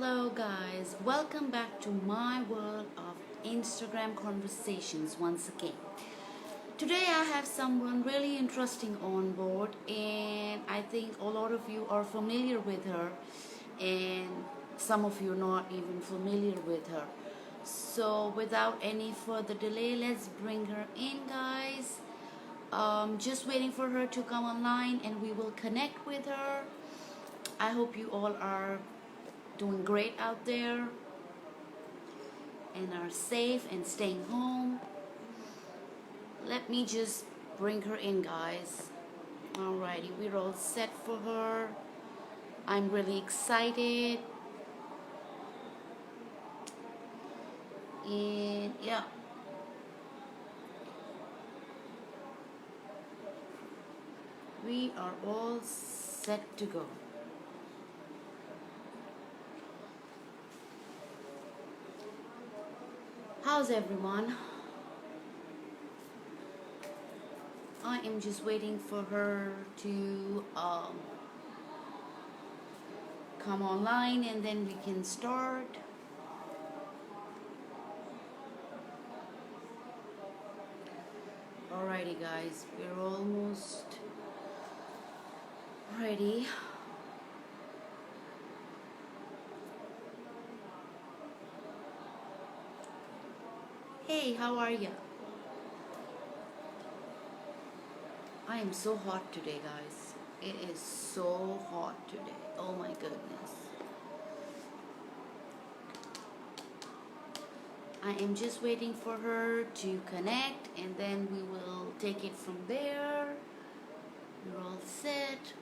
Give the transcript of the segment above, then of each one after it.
Hello, guys, welcome back to my world of Instagram conversations once again. Today, I have someone really interesting on board, and I think a lot of you are familiar with her, and some of you not even familiar with her. So, without any further delay, let's bring her in, guys. Just waiting for her to come online, and we will connect with her. I hope you all are doing great out there and are safe and staying home. Let me just bring her in, guys. Alrighty, we're all set for her. I'm really excited. And yeah. We are all set to go. How's everyone? I am just waiting for her to come online and then we can start. Alrighty, guys, we're almost ready. Hey, how are you? I am so hot today, guys. It is so hot today. Oh my goodness. I am just waiting for her to connect and then we will take it from there. We're all set.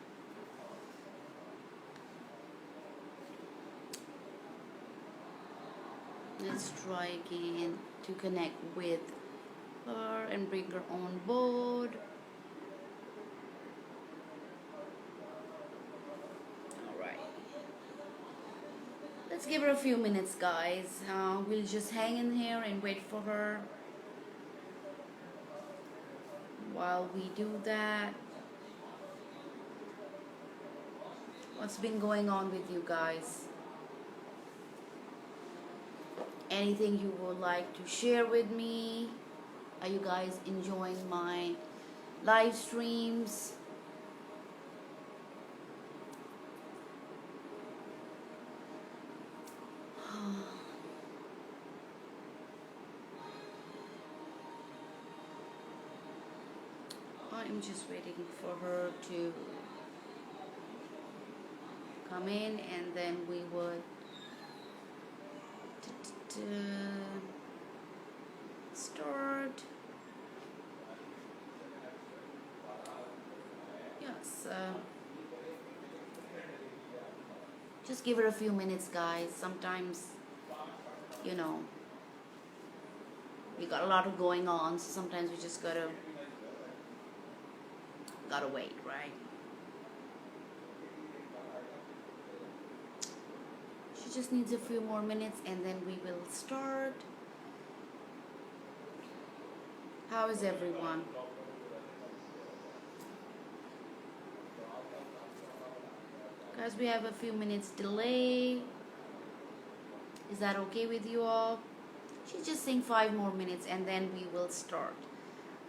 Let's try again to connect with her and bring her on board. Alright. Let's give her a few minutes, guys. We'll just hang in here and wait for her. While we do that, what's been going on with you guys? Anything you would like to share with me? Are you guys enjoying my live streams? I'm just waiting for her to come in and then we would start. Yes, just give her a few minutes, guys. Sometimes, you know, we got a lot of going on, so sometimes we just gotta wait, right? She just needs a few more minutes and then we will start. How is everyone? Guys, we have a few minutes delay. Is that okay with you all? She's just saying 5 more minutes and then we will start.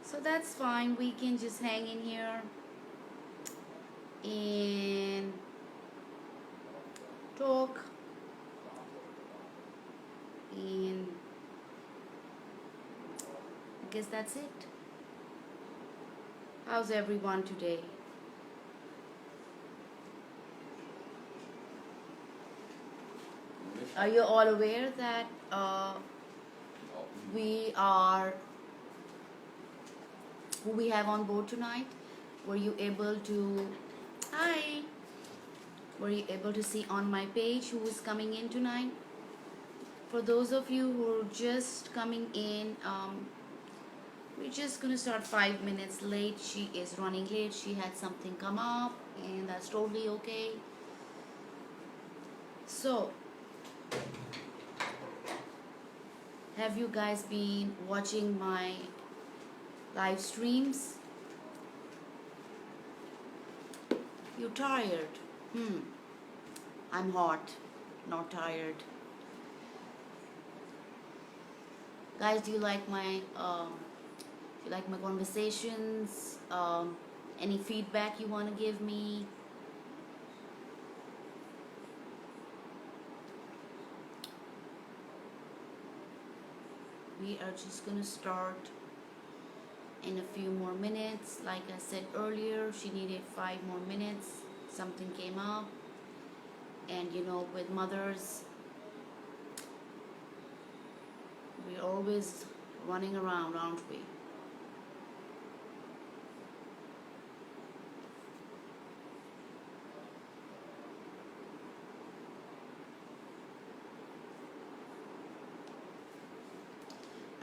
So that's fine. We can just hang in here and talk. And I guess that's it. How's everyone today? Are you all aware that who we have on board tonight? Were you able to, hi, were you able to see on my page who is coming in tonight? For those of you who are just coming in, we're just gonna start 5 minutes late. She is running late. She had something come up and that's totally okay. So, have you guys been watching my live streams? You're tired. I'm hot. not tired. Guys, do you like my conversations? Any feedback you want to give me? We are just gonna start in a few more minutes. Like I said earlier, she needed 5 more minutes. Something came up, and you know, with mothers, we're always running around, aren't we?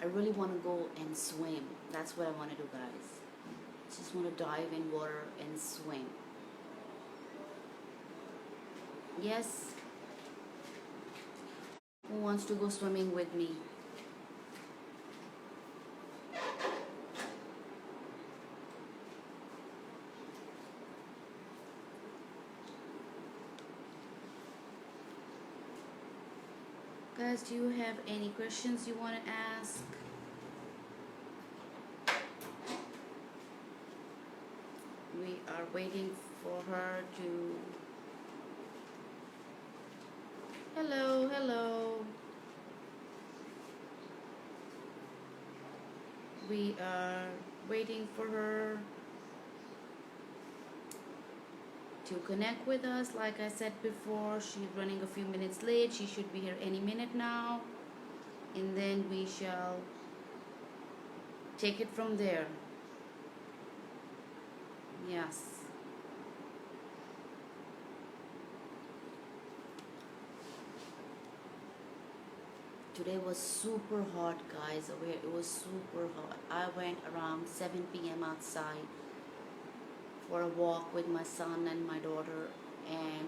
I really want to go and swim. That's what I want to do, guys. Just want to dive in water and swim. Yes. Who wants to go swimming with me? Guys, do you have any questions you want to ask? We are waiting for her to... Hello, hello. We are waiting for her to connect with us. Like I said before, she's running a few minutes late. She should be here any minute now. And then we shall take it from there. Yes. Today was super hot, guys. It was super hot. I went around 7 p.m. outside for a walk with my son and my daughter, and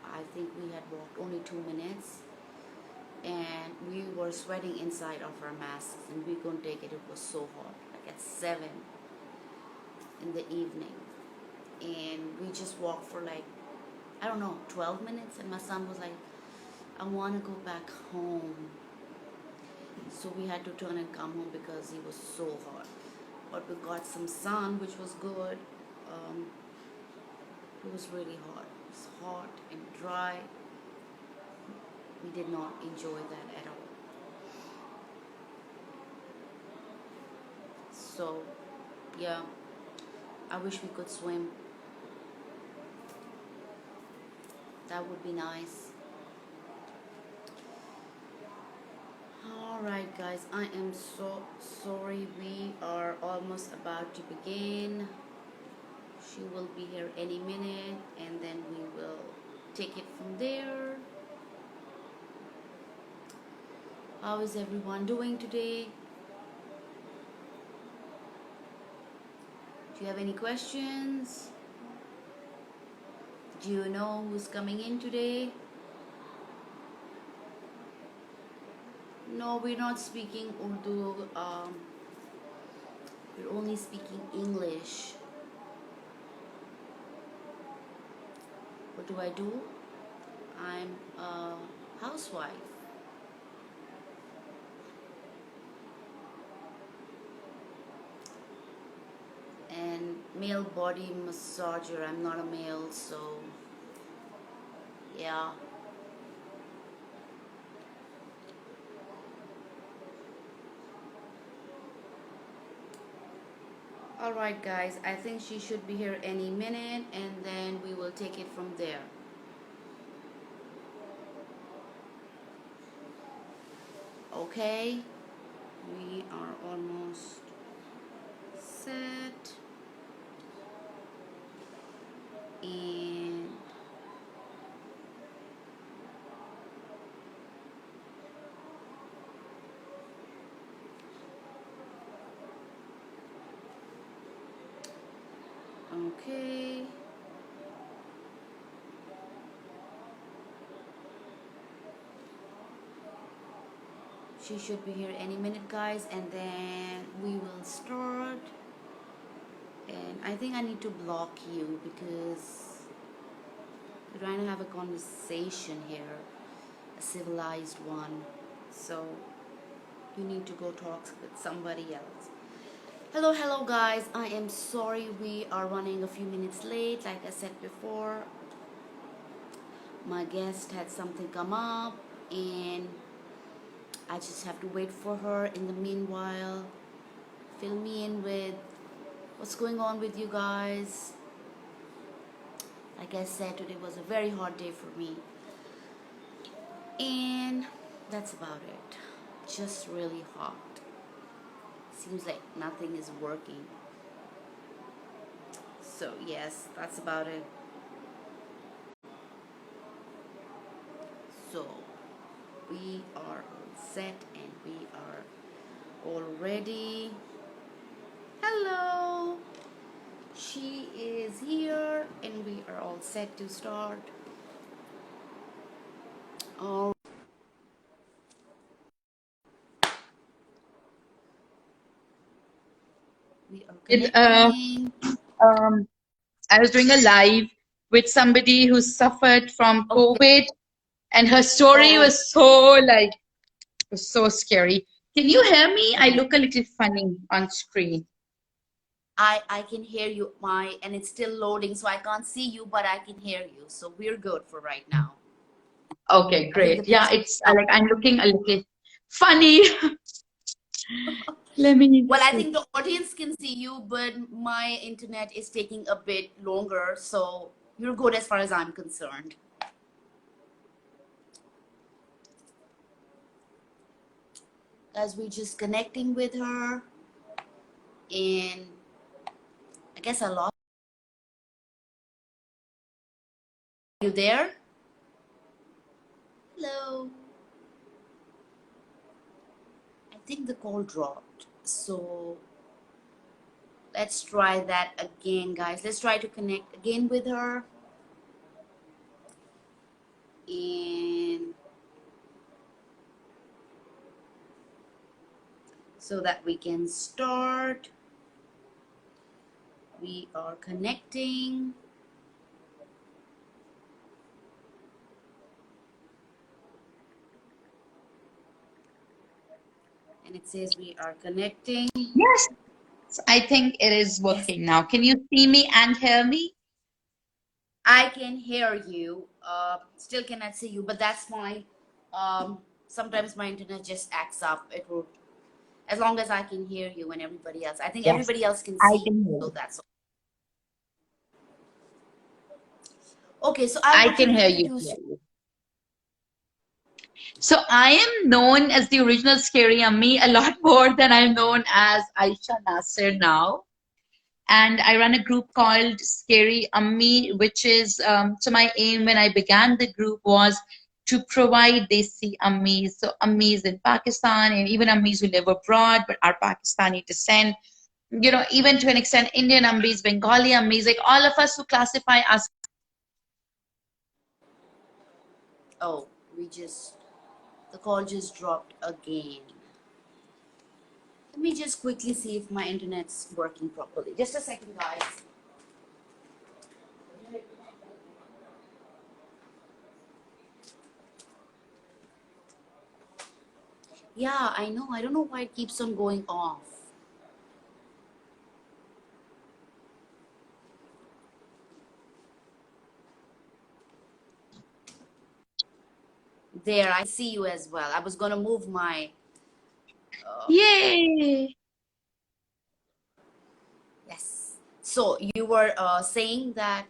I think we had walked only 2 minutes, and we were sweating inside of our masks, and we couldn't take it. It was so hot, like at 7 in the evening, and we just walked for like, I don't know, 12 minutes, and my son was like, I want to go back home. So we had to turn and come home because it was so hot. But we got some sun, which was good. It was really hot. It was hot and dry. We did not enjoy that at all. So, yeah, I wish we could swim. That would be nice. Alright guys, I am so sorry. We are almost about to begin. She will be here any minute, and then we will take it from there. How is everyone doing today? Do you have any questions? Do you know who's coming in today? No, we're not speaking Urdu. We're only speaking English. What do I do? I'm a housewife. And male body massager. I'm not a male, so yeah. Alright guys, I think she should be here any minute, and then we will take it from there. Okay, we are almost set. And okay. She should be here any minute guys, and then we will start. And I think I need to block you because We're trying to have a conversation here, a civilized one. So you need to go talk with somebody else. Hello, hello, guys. I am sorry we are running a few minutes late. Like I said before, my guest had something come up, and I just have to wait for her. In the meanwhile, fill me in with what's going on with you guys. Like I said, today was a very hot day for me, and that's about it. Just really hot. Seems like nothing is working. So yes, that's about it. So we are all set and we are all ready. Hello, she is here and we are all set to start. All we are It, connecting. um, I was doing a live with somebody who suffered from Okay. COVID, and her story Oh, was so scary. Can you hear me? I okay. look a little funny on screen. I can hear you, my, and it's still loading, so I can't see you, but I can hear you. So we're good for right now. Okay, I think the great. Yeah, picture. it's like I'm looking a little funny. Let me Well, I see. think the audience can see you, but my internet is taking a bit longer, so you're good as far as I'm concerned. As we're just connecting with her, and I guess I lost you there. Hello. I think the call dropped, so let's try that again, guys. Let's try to connect again with her, and so that we can start. We are connecting. And it says we are connecting. Yes, I think it is Yes, working now. Can you see me and hear me? I can hear you. Still cannot see you, but that's fine. Sometimes my internet just acts up. It will, as long as I can hear you and everybody else. I think Yes, everybody else can I see you, can hear so you. that's all. Okay. So I I want you can to hear you introduce you. clearly. So I am known as the original Scary Ammi a lot more than I'm known as Aisha Nasser now. And I run a group called Scary Ammi, which is so my aim when I began the group was to provide Desi Ammis, so Ammis in Pakistan and even Ammis who live abroad but are Pakistani descent. You know, even to an extent, Indian Ammis, Bengali Ammis, like all of us who classify us. Oh, the call just dropped again. Let me just quickly see if my internet's working properly. Just a second, guys. Yeah, I know. I don't know why it keeps on going off. There, I see you as well. I was gonna move my. Um, Yay! yes. So you were saying that.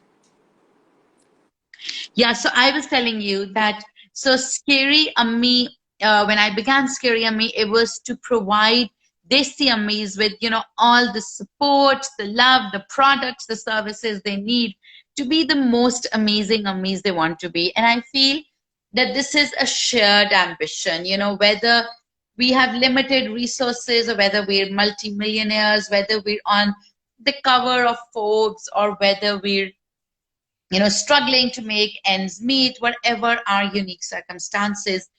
Yeah, so I was telling you that so Scary Ammi, when I began Scary Ammi, it was to provide Desi Ammis with, you know, all the support, the love, the products, the services they need to be the most amazing Ammis they want to be. And I feel that this is a shared ambition, you know, whether we have limited resources or whether we're multimillionaires, whether we're on the cover of Forbes or whether we're struggling to make ends meet, whatever our unique circumstances,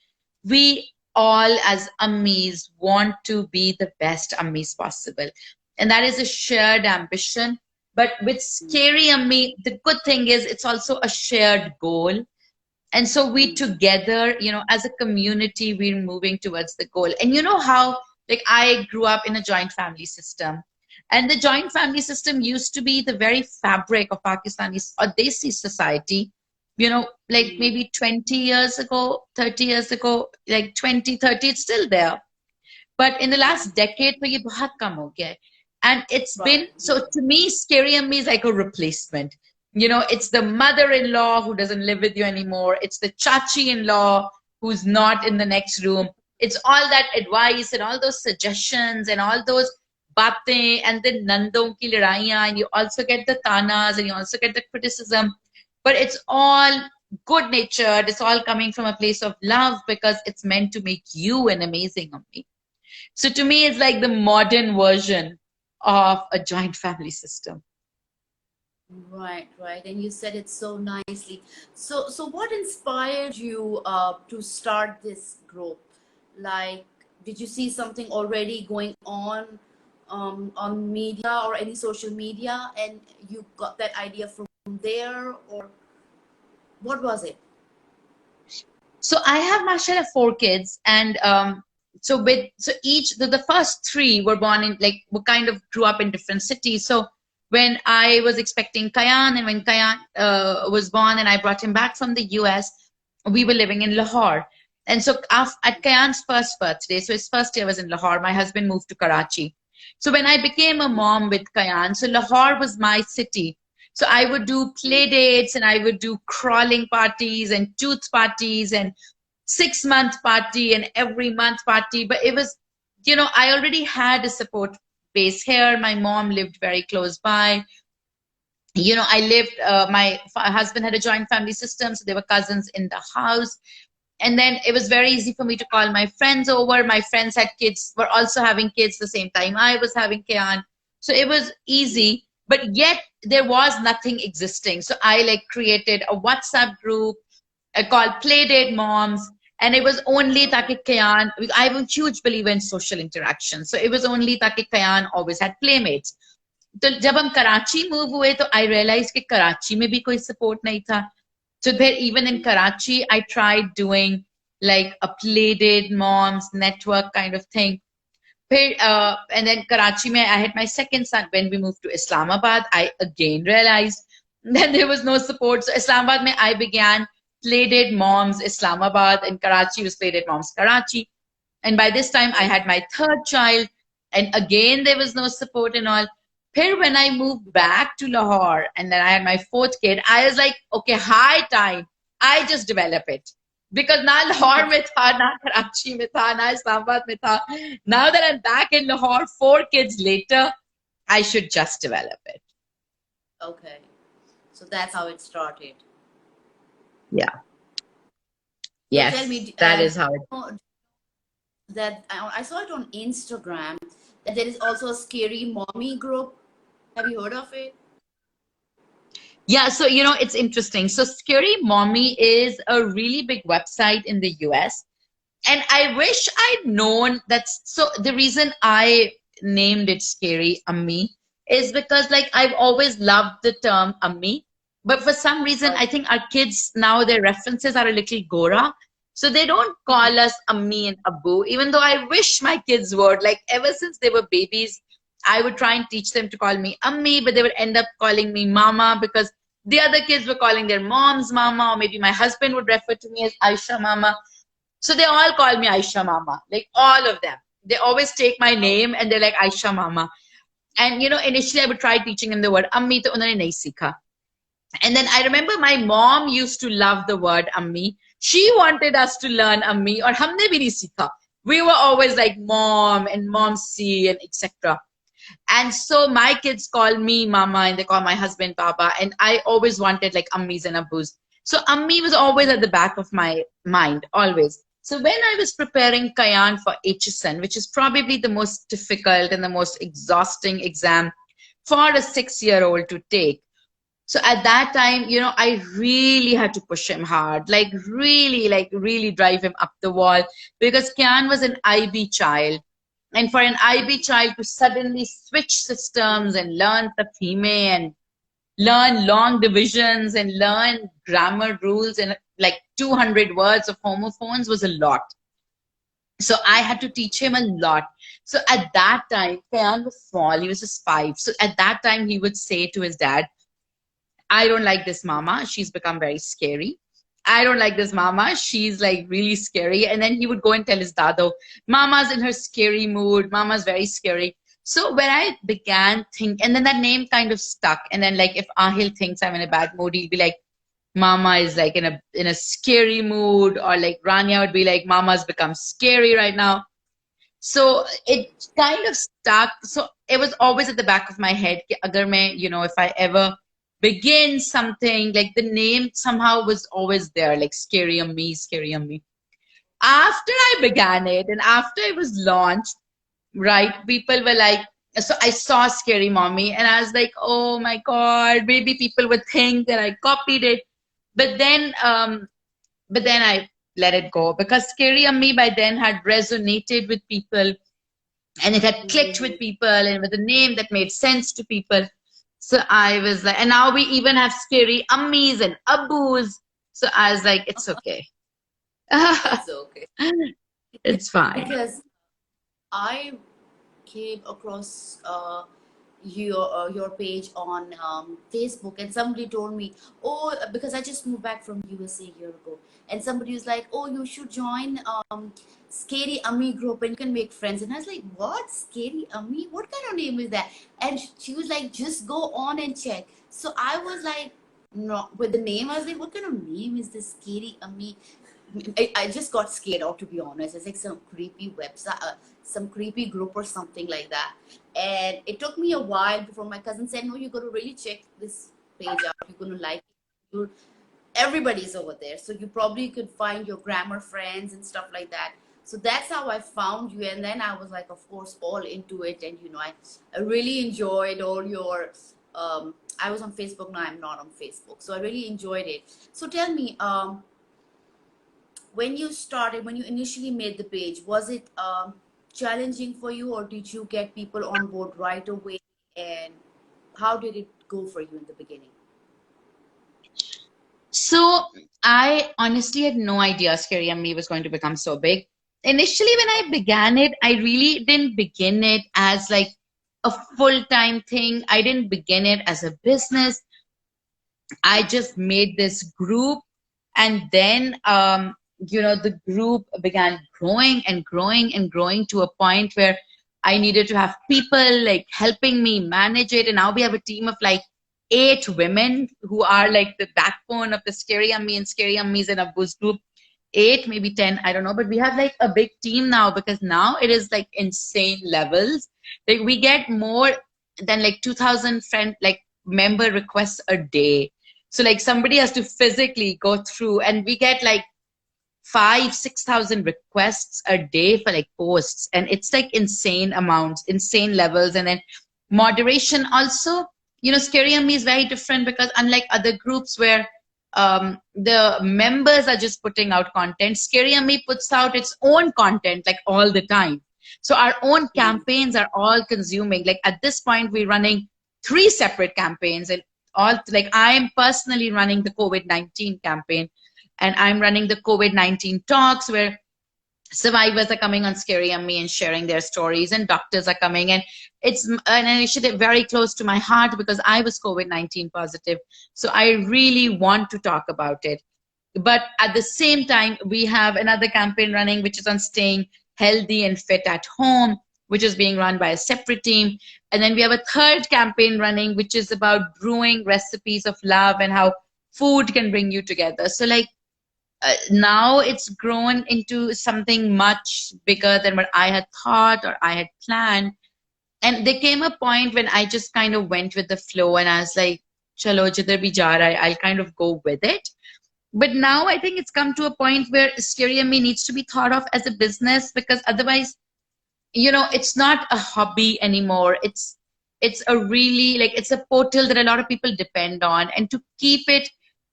we all as Ammis want to be the best Ammis possible. And that is a shared ambition But with Scary Ammi, the good thing is it's also a shared goal. And so we together, as a community, we're moving towards the goal. And you know how, like, I grew up in a joint family system. And the joint family system used to be the very fabric of Pakistani or Desi society, like maybe 20 years ago, 30 years ago, like 20, 30, it's still there. But in the last decade, तो ये बहुत कम हो गया है. And it's Right. been, so to me, Scary Ammi is like a replacement. It's the mother-in-law who doesn't live with you anymore. It's the chachi-in-law who's not in the next room. It's all that advice and all those suggestions and all those baatein and the nandon ki ladaiyan, and you also get the tanas and you also get the criticism. But it's all good natured. It's all coming from a place of love because it's meant to make you an amazing Ammi. So to me, it's like the modern version of a joint family system. Right, right. And you said it so nicely. So what inspired you to start this group? Like, did you see something already going on media or any social media, and you got that idea from there, or what was it? So I have, mashallah, 4 kids, and so each the first 3 were born in, like, we kind of grew up in different cities. So when I was expecting Kayan, and when Kayan was born, and I brought him back from the US, we were living in Lahore. And so at Kayan's first birthday, so his first year was in Lahore, my husband moved to Karachi. So when I became a mom with Kayan, so Lahore was my city. So I would do play dates, and I would do crawling parties and tooth parties and 6-month party and every month party. But it was, I already had a support base here. My mom lived very close by. I lived, my husband had a joint family system, so there were cousins in the house. And then it was very easy for me to call my friends over. My friends had kids, were also having kids the same time I was having Kayan. So it was easy, but yet there was nothing existing. So I created a WhatsApp group called Playdate Moms. And it was only Taki Kayan. I'm a huge believer in social interaction. So it was only Taki Kayan always had playmates. तो जब हम Karachi move हुए तो I realized कि कराची में भी कोई support नहीं था. So there, even in Karachi, I tried doing like a Playdate Moms network kind of thing. And then Karachi, I had my second son. When we moved to Islamabad, I again realized that there was no support. So Islamabad, I began Playdate Moms Islamabad, and Karachi was Playdate Moms Karachi. And by this time, I had my 3rd child, and again there was no support and all. Here, when I moved back to Lahore, and then I had my 4th kid, I was like, okay, high time I just develop it. Because now Lahore mein tha, na Karachi mein tha, na Islamabad mein tha. Now that I'm back in Lahore, 4 kids later, I should just develop it. Okay. So that's how it started. Yeah. So yes, tell me, that is how it. That I saw it on Instagram that there is also a Scary Mommy group. Have you heard of it? Yeah, so it's interesting. So Scary Mommy is a really big website in the US. And I wish I'd known so the reason I named it Scary Ammi is because I've always loved the term Ammi. But for some reason, I think our kids now, their references are a little Gora. So they don't call us Ammi and Abu, even though I wish my kids would. Ever since they were babies, I would try and teach them to call me Ammi, but they would end up calling me Mama because the other kids were calling their moms Mama, or maybe my husband would refer to me as Ayesha Mama. So they all call me Ayesha Mama, all of them. They always take my name and they're like Ayesha Mama. And initially I would try teaching them the word Ammi, to unhone nahi sikha. And then I remember my mom used to love the word Ammi. She wanted us to learn Ammi, or humne bhi nahi sikha. We were always like Mom and Momsi and etc. And so my kids call me Mama and they call my husband Baba. And I always wanted Ammis and Abus. So Ammi was always at the back of my mind, always. So when I was preparing Kayan for HSN, which is probably the most difficult and the most exhausting exam for a 6-year-old to take. So at that time, I really had to push him hard, really drive him up the wall, because Kayan was an IB child. And for an IB child to suddenly switch systems and learn the theme and learn long divisions and learn grammar rules and like 200 words of homophones was a lot. So I had to teach him a lot. So at that time, Kayan was small, he was just 5. So at that time, he would say to his dad, I don't like this mama. She's become very scary. I don't like this mama. She's like really scary. And then he would go and tell his dado, Mama's in her scary mood. Mama's very scary. So when I began think, and then that name kind of stuck. And then like if Ahil thinks I'm in a bad mood, he'll be like, Mama is like in a scary mood, or like Rania would be like, Mama's become scary right now. So it kind of stuck. So it was always at the back of my head. कि अगर मैं, if I ever begin something, like the name somehow was always there, like Scary on Me, Scary on Me. After I began it and after it was launched, right, people were like, so I saw Scary Mommy and I was like, oh my God, maybe people would think that I copied it. But then I let it go because Scary on Me by then had resonated with people and it had clicked with people and with a name that made sense to people. So I was like, and now we even have Scary Ammis and Abbus. So I was like, it's okay. It's okay. It's fine. Because I came across your page on Facebook, and somebody told me, oh, because I just moved back from USA a year ago, and somebody was like, oh, you should join Scary Ami group and you can make friends. And I was like, what? Scary Ami? What kind of name is that? And she was like, just go on and check. So I was like, no, with the name, I was like, what kind of name is this, Scary Ami? I just got scared out, to be honest. It's like some creepy website, some creepy group or something like that. And it took me a while before my cousin said, no, you're going to really check this page out. You're going to like it. Everybody's over there. So you probably could find your grammar friends and stuff like that. So that's how I found you. And then I was like, of course, all into it. And, I really enjoyed all your, I was on Facebook. Now I'm not on Facebook. So I really enjoyed it. So tell me, when you initially made the page, was it challenging for you, or did you get people on board right away? And how did it go for you in the beginning? So I honestly had no idea Scary on Me was going to become so big. Initially, when I began it, I really didn't begin it as like a full-time thing. I didn't begin it as a business. I just made this group, and then the group began growing and growing and growing to a point where I needed to have people like helping me manage it. And now we have a team of like 8 women who are like the backbone of the Scary on Me and Scary on Me's and Abbu's group. 8, maybe 10, I don't know, but we have like a big team now because now it is like insane levels. Like we get more than like 2,000 member requests a day. So like somebody has to physically go through, and we get like 5,000-6,000 requests a day for like posts, and it's like insane amounts, insane levels. And then moderation also, Scary on Me is very different because unlike other groups where the members are just putting out content, Scary on Me puts out its own content like all the time. So our own campaigns are all consuming. Like at this point, we're running 3 separate campaigns, and all like I'm personally running the COVID-19 campaign, and I'm running the COVID-19 talks where survivors are coming on Scary on Me and sharing their stories, and doctors are coming. And it's an initiative very close to my heart because I was COVID-19 positive. So I really want to talk about it. But at the same time, we have another campaign running, which is on staying healthy and fit at home, which is being run by a separate team. And then we have a third campaign running, which is about brewing recipes of love and how food can bring you together. So like now it's grown into something much bigger than what I had thought or I had planned. And there came a point when I just kind of went with the flow and I was like, chalo, jidhar bhi ja raha hai, I'll kind of go with it. But now I think it's come to a point where Scary on Me needs to be thought of as a business, because otherwise, it's not a hobby anymore. It's a really like it's a portal that a lot of people depend on, and to keep it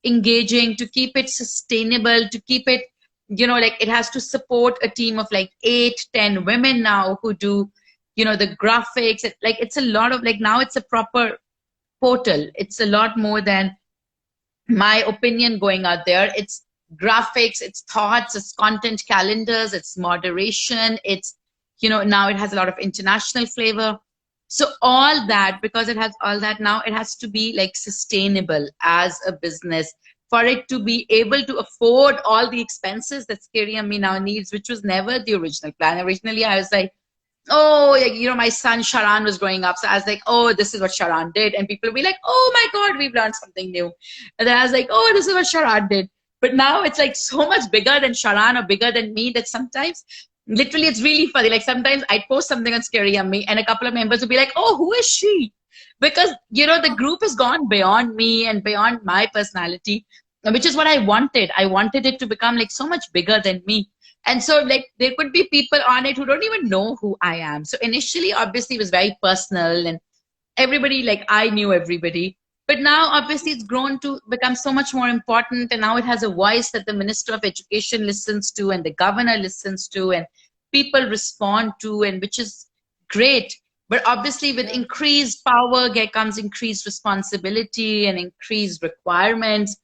engaging, to keep it sustainable, to keep it like it has to support a team of like 8, 10 women now who do, the graphics. Like it's a lot of, like, now it's a proper portal. It's a lot more than my opinion going out there. It's graphics, it's thoughts, it's content calendars, it's moderation, it's, now it has a lot of international flavor. So all that, because it has all that, now it has to be like sustainable as a business for it to be able to afford all the expenses that Scary and Me now needs, which was never the original plan. Originally, I was like, oh, like, my son Sharan was growing up. So I was like, oh, this is what Sharan did. And people will be like, oh my God, we've learned something new. And then I was like, oh, this is what Sharan did. But now it's like so much bigger than Sharan or bigger than me that sometimes, literally, it's really funny. Like sometimes I'd post something on Scary Yummy and a couple of members would be like, oh, who is she? Because, the group has gone beyond me and beyond my personality, which is what I wanted. I wanted it to become like so much bigger than me. And so, like, there could be people on it who don't even know who I am. So initially, obviously, it was very personal and everybody, like, I knew everybody. But now, obviously, it's grown to become so much more important. And now it has a voice that the Minister of Education listens to and the governor listens to and people respond to, and which is great. But obviously, with Yeah. increased power, there comes increased responsibility and increased requirements.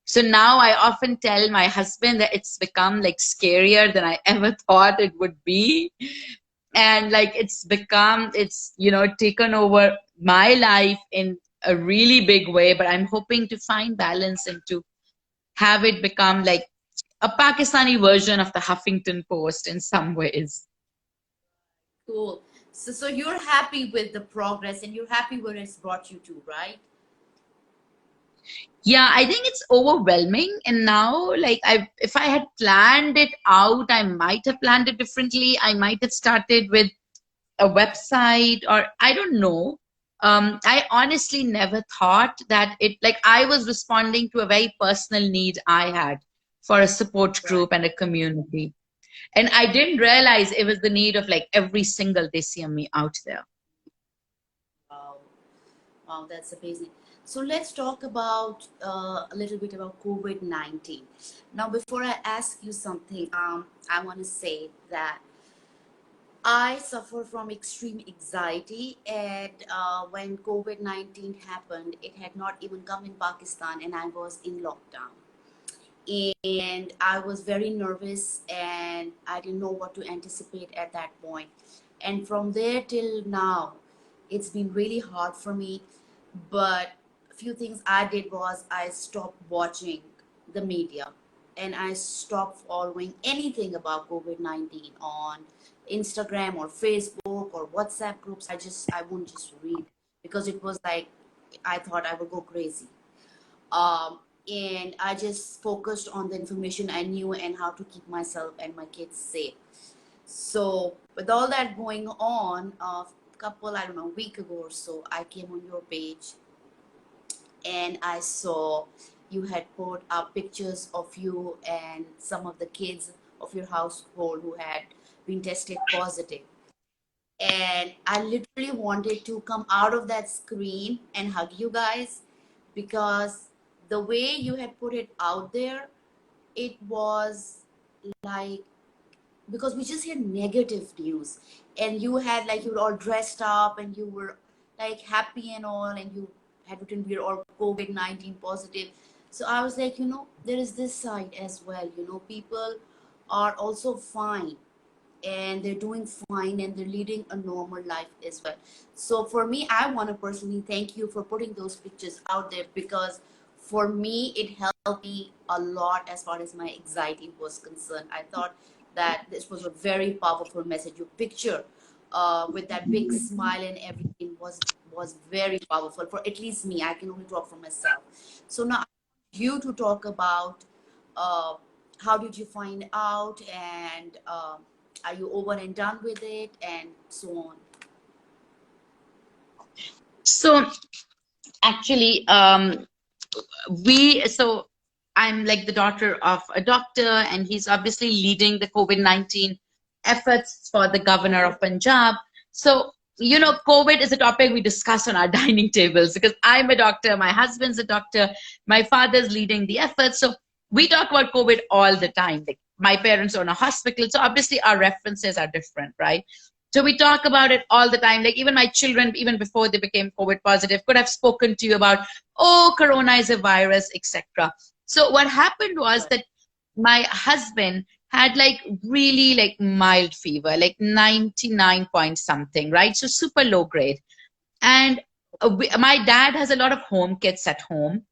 So now I often tell my husband that it's become like scarier than I ever thought it would be. And like it's taken over my life in a really big way. But I'm hoping to find balance and to have it become like a Pakistani version of the Huffington Post in some ways. Cool. So you're happy with the progress and you're happy where it's brought you to, right? Yeah, I think it's overwhelming. And now, like, if I had planned it out, I might have planned it differently. I might have started with a website, or I don't know. I honestly never thought that like, I was responding to a very personal need I had for a support Right. group and a community. And I didn't realize it was the need of like every single me out there. Wow. Wow, that's amazing. So let's talk about a little bit about COVID-19. Now, before I ask you something, I want to say that I suffer from extreme anxiety, and when COVID-19 happened, it had not even come in Pakistan, and I was in lockdown. And I was very nervous, and I didn't know what to anticipate at that point. And from there till now, it's been really hard for me. But a few things I did was I stopped watching the media and I stopped following anything about COVID-19 on Instagram or Facebook or WhatsApp groups. I wouldn't just read because it was like I thought I would go crazy. Um, and I just focused on the information I knew and how to keep myself and my kids safe. So with all that going on, a couple, I don't know, a week ago or so, I came on your page and I saw you had put up pictures of you and some of the kids of your household who had been tested positive. And I literally wanted to come out of that screen and hug you guys because the way you had put it out there, it was like, because we just hear negative news, and you had like, you were all dressed up and you were like happy and all, and you had written we're all COVID-19 positive. So I was like, there is this side as well. People are also fine and they're doing fine and they're leading a normal life as well. So for me, I want to personally thank you for putting those pictures out there, because for me it helped me a lot as far as my anxiety was concerned. I thought that this was a very powerful message. Your picture with that big smile and everything was very powerful for at least me. I can only talk for myself. So now I want you to talk about uh, how did you find out, and are you over and done with it, and so on. So actually, so I'm like the daughter of a doctor, and he's obviously leading the COVID-19 efforts for the governor of Punjab. So, COVID is a topic we discuss on our dining tables because I'm a doctor, my husband's a doctor, my father's leading the efforts. So we talk about COVID all the time. Like my parents own a hospital, so obviously our references are different, right? So we talk about it all the time. Like even my children, even before they became COVID positive, could have spoken to you about, oh, corona is a virus, etc. So what happened was that my husband had like really like mild fever, like 99 point something, right? So super low grade. And my dad has a lot of home kits at home,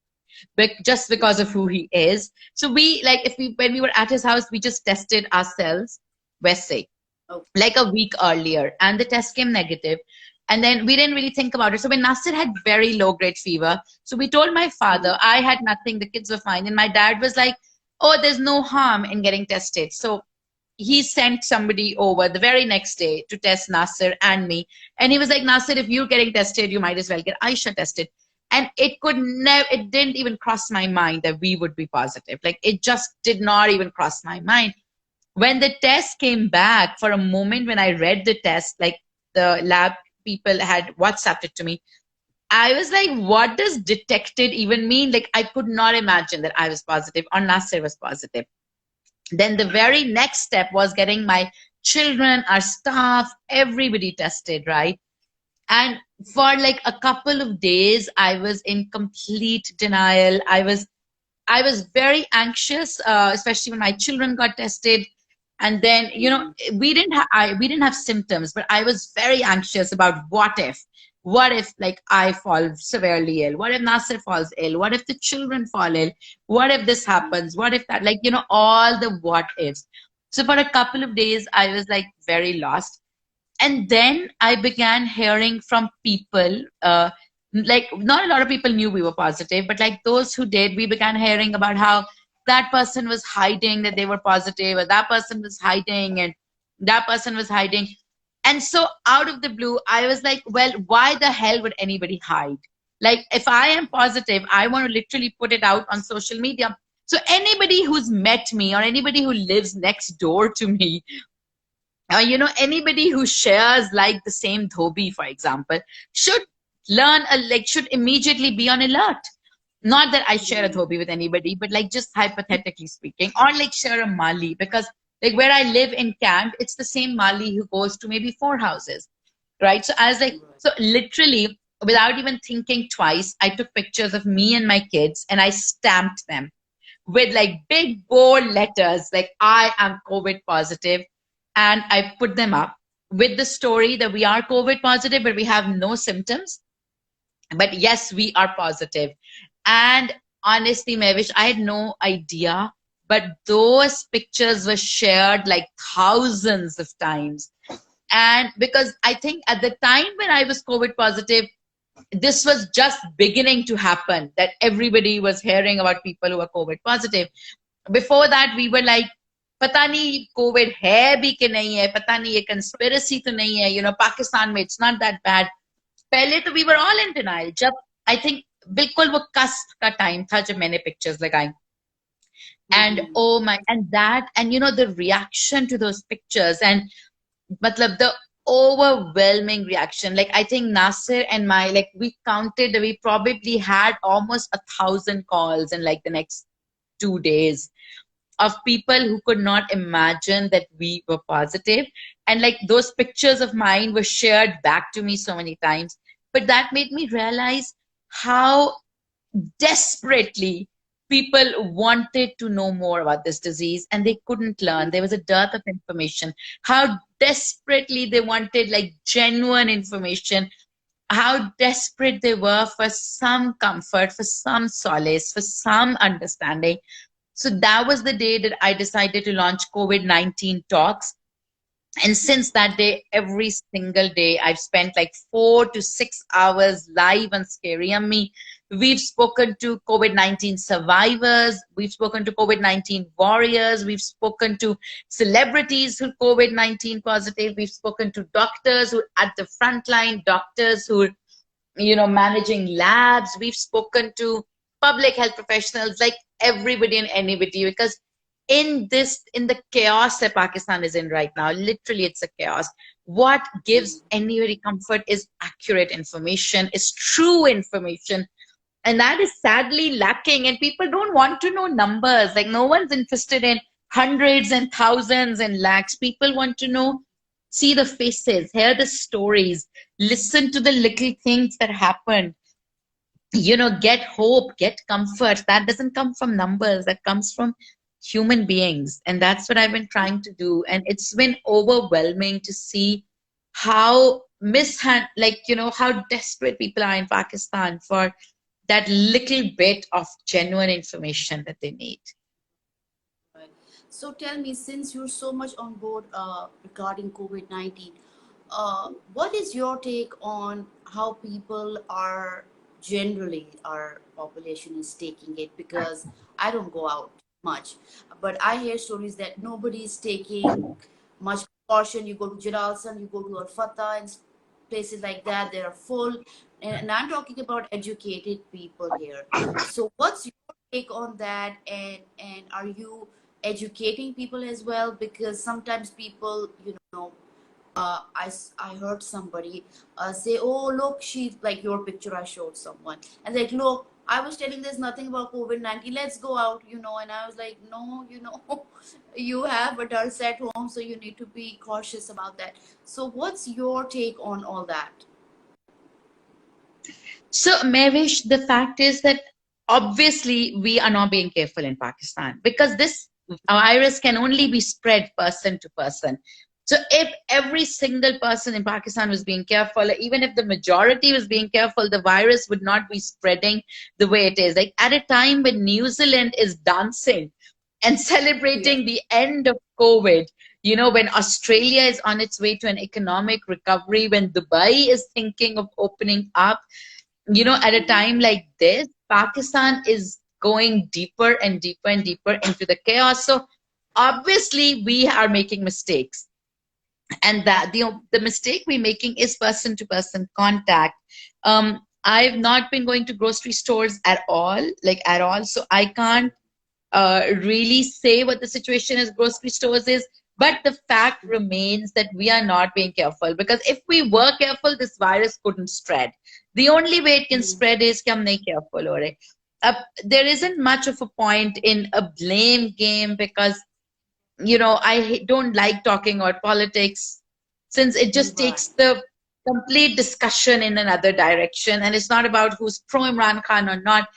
just because of who he is. So we like, if we when we were at his house, we just tested ourselves, we're sick, like a week earlier, and the test came negative. And then we didn't really think about it. So when Nasir had very low grade fever, so we told my father, I had nothing, the kids were fine. And my dad was like, oh, there's no harm in getting tested. So he sent somebody over the very next day to test Nasir and me. And he was like, Nasir, if you're getting tested, you might as well get Aisha tested. And it didn't even cross my mind that we would be positive. Like it just did not even cross my mind. When the test came back, for a moment when I read the test, like the lab people had WhatsApped it to me, I was like, what does detected even mean? Like I could not imagine that I was positive or Nasir was positive. Then the very next step was getting my children, our staff, everybody tested, right? And for like a couple of days, I was in complete denial. I was very anxious, especially when my children got tested. And then, we didn't have symptoms, but I was very anxious about what if like I fall severely ill? What if Nasir falls ill? What if the children fall ill? What if this happens? What if that, like, all the what ifs. So for a couple of days, I was like very lost. And then I began hearing from people, like not a lot of people knew we were positive, but like those who did, we began hearing about how that person was hiding that they were positive, or that person was hiding, and that person was hiding. And so out of the blue, I was like, well, why the hell would anybody hide? Like if I am positive, I want to literally put it out on social media. So anybody who's met me or anybody who lives next door to me, anybody who shares like the same dhobi, for example, should should immediately be on alert. Not that I share a dhobi with anybody, but like just hypothetically speaking, or like share a mali, because like where I live in camp, it's the same mali who goes to maybe 4 houses, right? So I was like, so literally without even thinking twice, I took pictures of me and my kids and I stamped them with like big bold letters, like I am COVID positive, and I put them up with the story that we are COVID positive, but we have no symptoms. But yes, we are positive. And honestly, Mevish, I had no idea, but those pictures were shared like thousands of times. And because I think at the time when I was COVID positive, this was just beginning to happen, that everybody was hearing about people who are COVID positive. Before that, we were like, पता नहीं Covid है भी कि नहीं है, पता नहीं ये कंस्पिरेसी तो नहीं है, पाकिस्तान में it's not that bad. पहले तो we were all in denial. जब I think बिल्कुल वो कस्प का टाइम था जब मैंने पिक्चर्स लगाई. And oh my, and that, and the reaction to those pictures, and matlab the overwhelming reaction. Like I think Nasir and like we counted, we probably had almost 1,000 calls in like the next 2 days of people who could not imagine that we were positive. And like those pictures of mine were shared back to me so many times. But that made me realize how desperately people wanted to know more about this disease and they couldn't learn. There was a dearth of information. How desperately they wanted like genuine information. How desperate they were for some comfort, for some solace, for some understanding. So that was the day that I decided to launch COVID-19 Talks. And since that day, every single day, I've spent like 4 to 6 hours live on Scary Yummy. We've spoken to COVID-19 survivors. We've spoken to COVID-19 warriors. We've spoken to celebrities who are COVID-19 positive. We've spoken to doctors who are at the front line, doctors who are, managing labs. We've spoken to public health professionals, like everybody and anybody, because in the chaos that Pakistan is in right now, literally it's a chaos. What gives anybody comfort is accurate information, is true information. And that is sadly lacking. And people don't want to know numbers. Like no one's interested in hundreds and thousands and lakhs. People want to know, see the faces, hear the stories, listen to the little things that happen, get hope, get comfort. That doesn't come from numbers, that comes from human beings. And that's what I've been trying to do. And it's been overwhelming to see how how desperate people are in Pakistan for that little bit of genuine information that they need. Right. So tell me, since you're so much on board regarding COVID-19, what is your take on how people are generally, our population is taking it? Because I don't go out much, but I hear stories that nobody's taking much precaution. You go to Jiralsan, you go to Al Fatah and places like that, they are full. And I'm talking about educated people here. So what's your take on that? And are you educating people as well? Because sometimes people, I heard somebody say, "Oh, look, she's like your picture." I showed someone, and like, "Look, I was telling there's nothing about COVID-19. Let's go out, And I was like, "No, you have adults at home, so you need to be cautious about that." So, what's your take on all that? So, Mavish, the fact is that obviously we are not being careful in Pakistan because this virus can only be spread person to person. So, if every single person in Pakistan was being careful, even if the majority was being careful, the virus would not be spreading the way it is. Like at a time when New Zealand is dancing and Yeah. celebrating the end of COVID, when Australia is on its way to an economic recovery, when Dubai is thinking of opening up, at a Mhm. time like this, Pakistan is going deeper and deeper and deeper into the chaos. So obviously, we are making mistakes, and that the mistake we're making is person to person contact. I've not been going to grocery stores at all, like at all, so I can't really say what the situation is grocery stores is, but the fact remains that we are not being careful, because if we were careful, this virus couldn't spread. The only way it can Mhm. spread is कि हम नहीं careful हो रहे. There isn't much of a point in a blame game, because I don't like talking about politics, since it just Right. takes the complete discussion in another direction, and it's not about who's pro Imran Khan or not.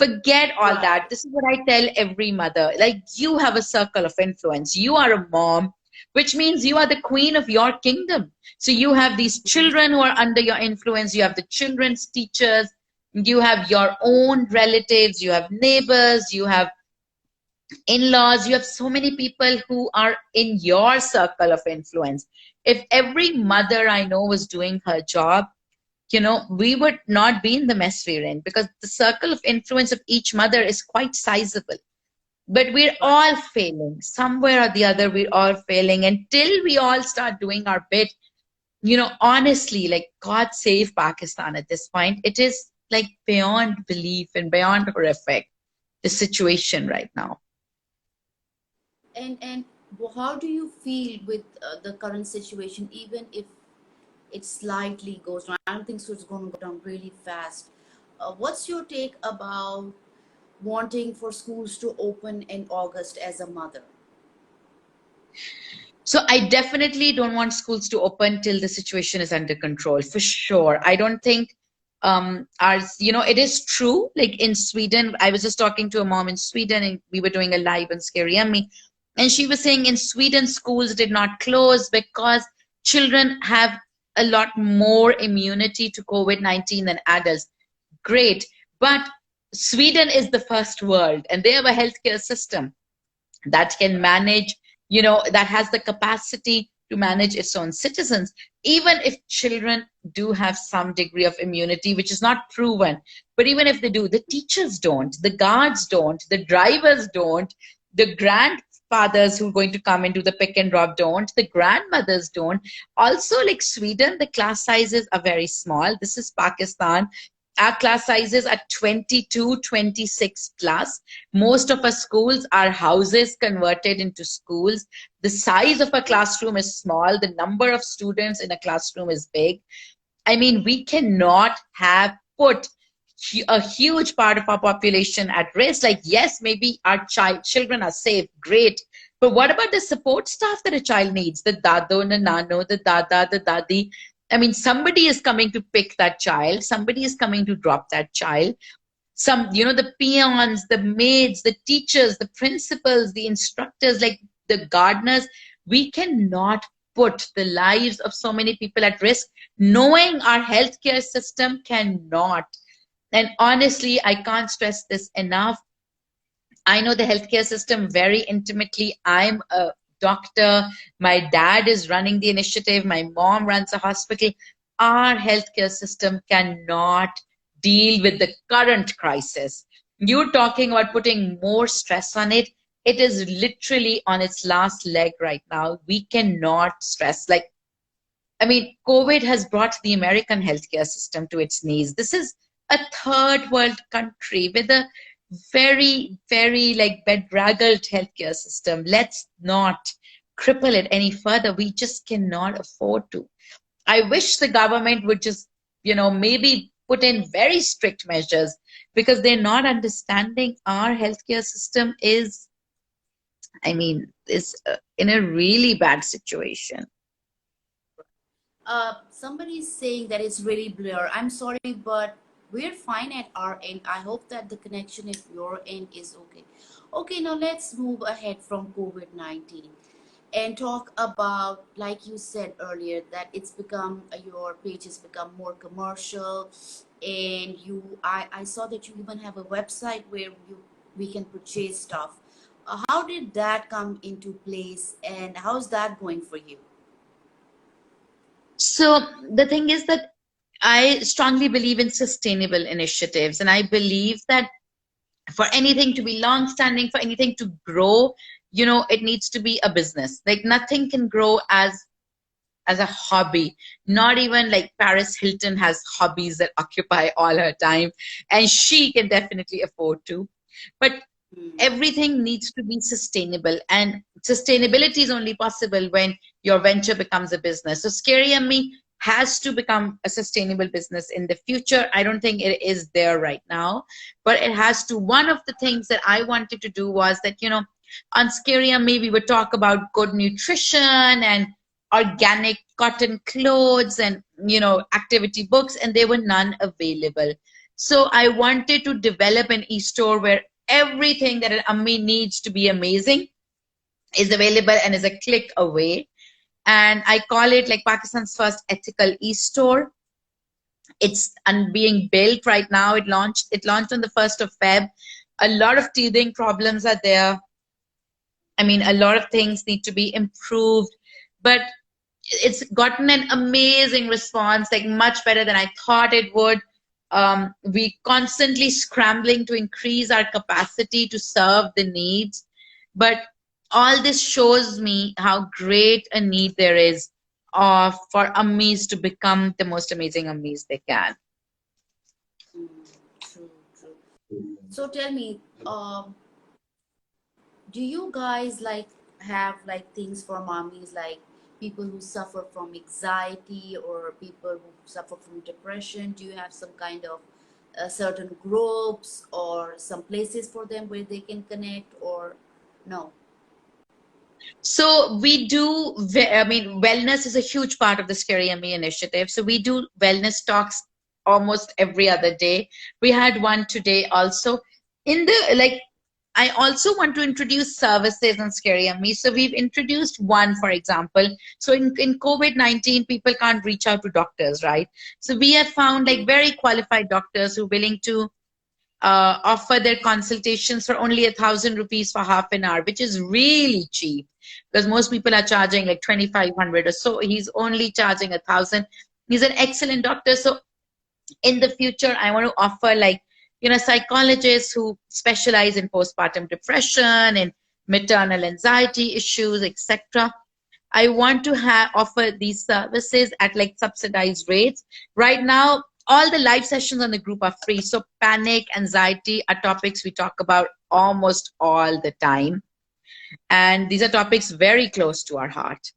Forget all Right. that. This is what I tell every mother. Like, you have a circle of influence. You are a mom, which means you are the queen of your kingdom. So you have these children who are under your influence. You have the children's teachers. You have your own relatives. You have neighbors. You have in-laws. You have so many people who are in your circle of influence. If every mother I know was doing her job, we would not be in the mess we're in, because the circle of influence of each mother is quite sizable. But we're Right. all failing. Somewhere or the other, we're all failing. Until we all start doing our bit, honestly, like, God save Pakistan at this point. It is like beyond belief and beyond horrific, the situation right now. And how do you feel with the current situation, even if it slightly goes down? I don't think so it's going to go down really fast. What's your take about wanting for schools to open in August as a mother? So I definitely don't want schools to open till the situation is under control, for sure. I don't think ours, it is true. Like in Sweden, I was just talking to a mom in Sweden, and we were doing a live on Scary Yummy. And she was saying in Sweden, schools did not close because children have a lot more immunity to COVID-19 than adults. Great. But Sweden is the first world, and they have a healthcare system that can manage, that has the capacity to manage its own citizens. Even if children do have some degree of immunity, which is not proven, but even if they do, the teachers don't, the guards don't, the drivers don't, the grandfathers who are going to come and do the pick and drop don't, the grandmothers don't. Also, like Sweden, the class sizes are very small. This is Pakistan. Our class sizes are 22, 26 plus. Most of our schools are houses converted into schools. The size of a classroom is small. The number of students in a classroom is big. I mean, we cannot have put a huge part of our population at risk. Like, yes, maybe our children are safe, great. But what about the support staff that a child needs? The dado, the nano, the dada, the dadi. I mean, somebody is coming to pick that child. Somebody is coming to drop that child. Some, the peons, the maids, the teachers, the principals, the instructors, like the gardeners. We cannot put the lives of so many people at risk, knowing our healthcare system cannot. And honestly, I can't stress this enough. I know the healthcare system very intimately. I'm a doctor. My dad is running the initiative. My mom runs a hospital. Our healthcare system cannot deal with the current crisis. You're talking about putting more stress on it. It is literally on its last leg right now. We cannot stress. Like, I mean, COVID has brought the American healthcare system to its knees. This is a third world country with a very, very like bedraggled healthcare system. Let's not cripple it any further. We just cannot afford to. I wish the government would just, maybe put in very strict measures, because they're not understanding our healthcare system is in a really bad situation. Somebody is saying that it's really blur. I'm sorry, but we're fine at our end. I hope that the connection at your end is okay. Okay, now let's move ahead from COVID-19 and talk about, like you said earlier, that it's become your page has become more commercial, and I saw that you even have a website where we can purchase stuff. How did that come into place, and how's that going for you? So the thing is that I strongly believe in sustainable initiatives, and I believe that for anything to be long standing, for anything to grow, it needs to be a business. Like nothing can grow as a hobby. Not even like Paris Hilton has hobbies that occupy all her time, and she can definitely afford to. But Hmm. everything needs to be sustainable, and sustainability is only possible when your venture becomes a business. So Scary and Me has to become a sustainable business in the future. I don't think it is there right now, but it has to. One of the things that I wanted to do was that, on Scary and Me we would talk about good nutrition and organic cotton clothes and, activity books, and there were none available. So I wanted to develop an e-store where everything that an Ammi needs to be amazing is available and is a click away. And I call it like Pakistan's first ethical e-store. It's being built right now. It launched on the 1st of Feb. A lot of teething problems are there. I mean, a lot of things need to be improved, but it's gotten an amazing response, like much better than I thought it would. We constantly scrambling to increase our capacity to serve the needs, but all this shows me how great a need there is for ammis to become the most amazing ammis they can. Mm, true, true. So tell me, do you guys like have like things for mommies, like people who suffer from anxiety or people who suffer from depression? Do you have some kind of certain groups or some places for them where they can connect, or no? So we do, I mean, wellness is a huge part of the Scary Yummy initiative. So we do wellness talks almost every other day. We had one today also. In the, like, I also want to introduce services on Scary Yummy. So we've introduced one, for example. So in COVID-19, people can't reach out to doctors, right? So we have found like very qualified doctors who are willing to offer their consultations for only 1,000 rupees for half an hour, which is really cheap, because most people are charging like 2,500 or so. He's only charging 1,000. He's an excellent doctor. So in the future, I want to offer like, psychologists who specialize in postpartum depression and maternal anxiety issues, etc. I want to offer these services at like subsidized rates. Right now, all the live sessions on the group are free. So panic, anxiety are topics we talk about almost all the time. And these are topics very close to our heart,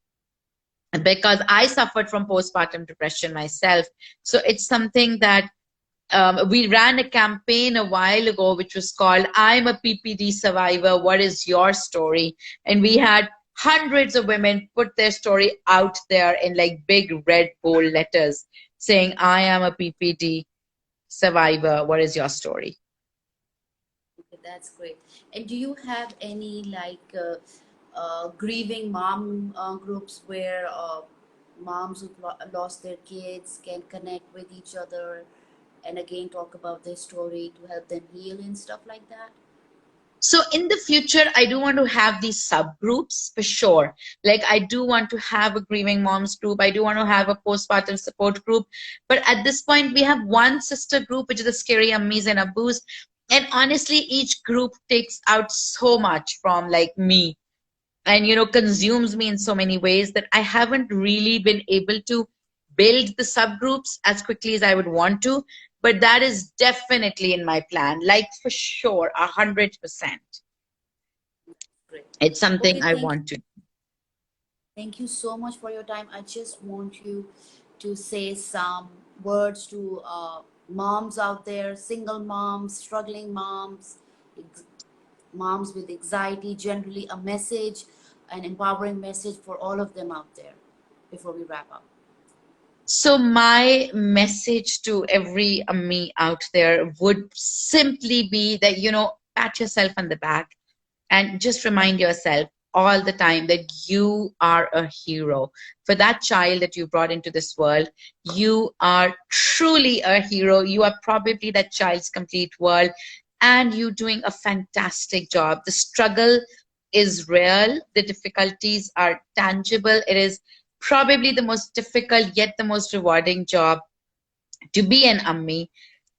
because I suffered from postpartum depression myself. So it's something that We ran a campaign a while ago which was called I'm a PPD Survivor. What is your story? And we had hundreds of women put their story out there in like big red bold letters saying, I am a PPD survivor. What is your story? Okay, that's great. And do you have any grieving mom groups where moms who've lost their kids can connect with each other and again talk about their story to help them heal and stuff like that? So in the future, I do want to have these subgroups for sure. Like I do want to have a grieving moms group. I do want to have a postpartum support group. But at this point, we have one sister group, which is the Scary Ummies and Abus. And honestly, each group takes out so much from like me and consumes me in so many ways that I haven't really been able to build the subgroups as quickly as I would want to. But that is definitely in my plan, like for sure, 100%. Great. It's something Okay, I want to. thank you so much for your time. I just want you to say some words to moms out there, single moms, struggling moms, moms with anxiety, generally a message, an empowering message for all of them out there before we wrap up. So my message to every me out there would simply be that, pat yourself on the back and just remind yourself all the time that you are a hero for that child that you brought into this world. You are truly a hero. You are probably that child's complete world, and you're doing a fantastic job. The struggle is real, the difficulties are tangible. It is probably the most difficult yet the most rewarding job to be an ummi.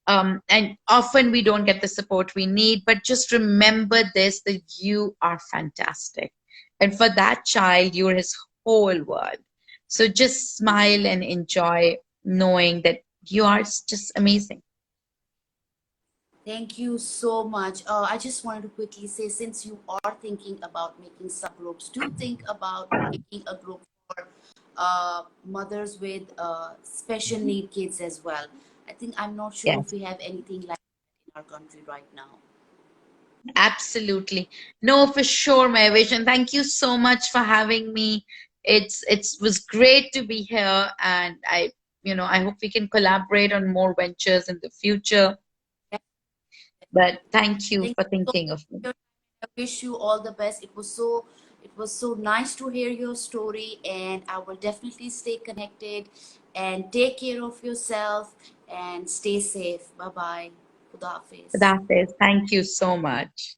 And often we don't get the support we need, but just remember this, that you are fantastic. And for that child, you're his whole world. So just smile and enjoy knowing that you are just amazing. Thank you so much. I just wanted to quickly say, since you are thinking about making subgroups, do think about making a group for mothers with special need kids as well. I think I'm not sure if Yes, we have anything like that in our country right now. absolutely. No, for sure, Mahvish. And thank you so much for having me. It was great to be here, and I hope we can collaborate on more ventures in the future. But thank you Thank for you so thinking of me. much. I wish you all the best. It was so nice to hear your story, and I will definitely stay connected and take care of yourself and stay safe. Bye bye. Khuda Hafiz. That is, thank you so much.